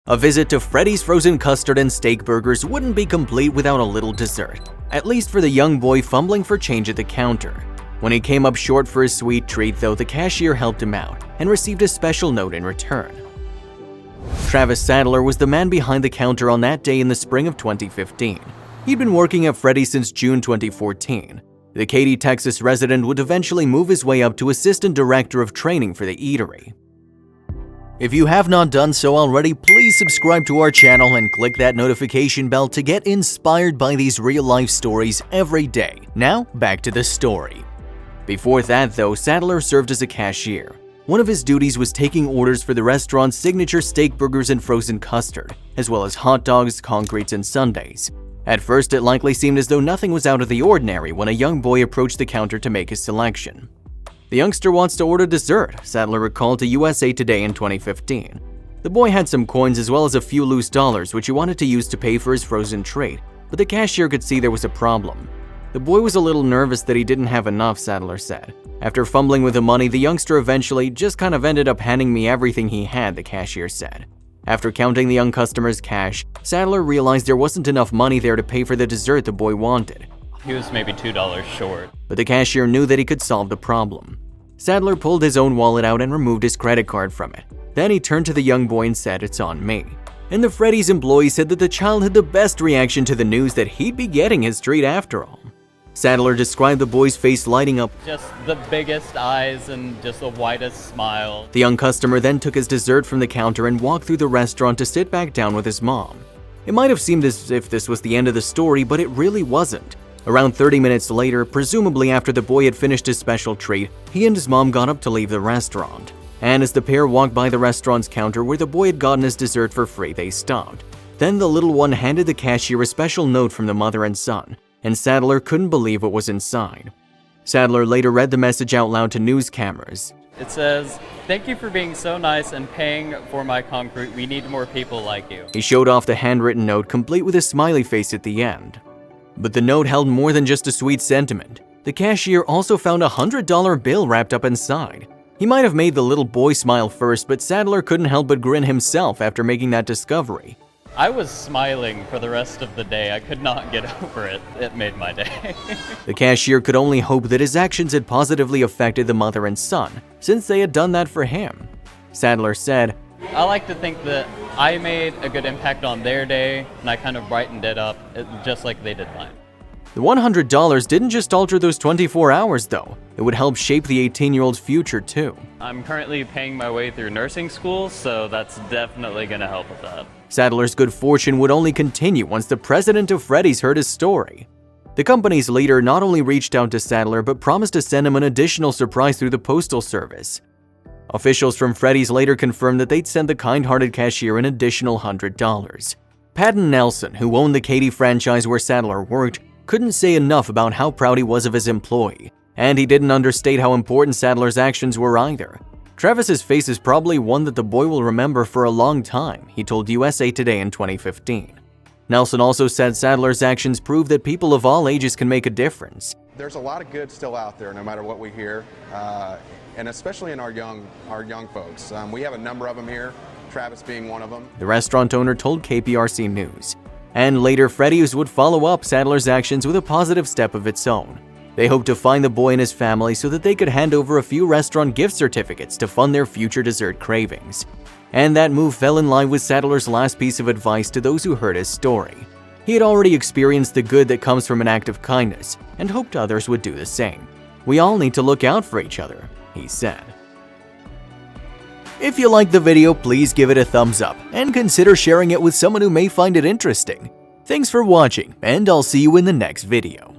A visit to Freddy's frozen custard and steak burgers wouldn't be complete without a little dessert, at least for the young boy fumbling for change at the counter. When he came up short for his sweet treat though, the cashier helped him out and received a special note in return. Travis Sadler was the man behind the counter on that day in the spring of 2015. He'd been working at Freddy's since June 2014. The Katy, Texas resident would eventually move his way up to assistant director of training for the eatery. If you have not done so already, please subscribe to our channel and click that notification bell to get inspired by these real-life stories every day. Now, back to the story. Before that though, Sadler served as a cashier. One of his duties was taking orders for the restaurant's signature steak burgers and frozen custard, as well as hot dogs, concretes, and sundaes. At first, it likely seemed as though nothing was out of the ordinary when a young boy approached the counter to make his selection. The youngster wants to order dessert, Sadler recalled to USA Today in 2015. The boy had some coins as well as a few loose dollars which he wanted to use to pay for his frozen treat, but the cashier could see there was a problem. The boy was a little nervous that he didn't have enough, Sadler said. After fumbling with the money, the youngster eventually just kind of ended up handing me everything he had, the cashier said. After counting the young customer's cash, Sadler realized there wasn't enough money there to pay for the dessert the boy wanted. He was maybe $2 short. But the cashier knew that he could solve the problem. Sadler pulled his own wallet out and removed his credit card from it. Then he turned to the young boy and said, "It's on me." And the Freddy's employee said that the child had the best reaction to the news that he'd be getting his treat after all. Sadler described the boy's face lighting up. Just the biggest eyes and just the widest smile. The young customer then took his dessert from the counter and walked through the restaurant to sit back down with his mom. It might have seemed as if this was the end of the story, but it really wasn't. Around 30 minutes later, presumably after the boy had finished his special treat, he and his mom got up to leave the restaurant. And as the pair walked by the restaurant's counter where the boy had gotten his dessert for free, they stopped. Then the little one handed the cashier a special note from the mother and son, and Sadler couldn't believe what was inside. Sadler later read the message out loud to news cameras. It says, "Thank you for being so nice and paying for my concrete. We need more people like you." He showed off the handwritten note, complete with a smiley face at the end. But the note held more than just a sweet sentiment. The cashier also found a $100 bill wrapped up inside. He might have made the little boy smile first, but Sadler couldn't help but grin himself after making that discovery. I was smiling for the rest of the day. I could not get over it. It made my day. The cashier could only hope that his actions had positively affected the mother and son, since they had done that for him. Sadler said, I like to think that I made a good impact on their day, and I kind of brightened it up, just like they did mine. The $100 didn't just alter those 24 hours though, it would help shape the 18-year-old's future too. I'm currently paying my way through nursing school, so that's definitely going to help with that. Sadler's good fortune would only continue once the president of Freddy's heard his story. The company's leader not only reached out to Sadler but promised to send him an additional surprise through the postal service. Officials from Freddy's later confirmed that they'd send the kind-hearted cashier an additional $100. Patton Nelson, who owned the Katy franchise where Sadler worked, couldn't say enough about how proud he was of his employee, and he didn't understate how important Sadler's actions were either. Travis's face is probably one that the boy will remember for a long time, he told USA Today in 2015. Nelson also said Sadler's actions prove that people of all ages can make a difference. There's a lot of good still out there, no matter what we hear, and especially in our young folks. We have a number of them here, Travis being one of them. The restaurant owner told KPRC News. And later, Freddy's would follow up Sadler's actions with a positive step of its own. They hoped to find the boy and his family so that they could hand over a few restaurant gift certificates to fund their future dessert cravings. And that move fell in line with Sadler's last piece of advice to those who heard his story. He had already experienced the good that comes from an act of kindness and hoped others would do the same. "We all need to look out for each other," he said. If you liked the video, please give it a thumbs up and consider sharing it with someone who may find it interesting. Thanks for watching, and I'll see you in the next video.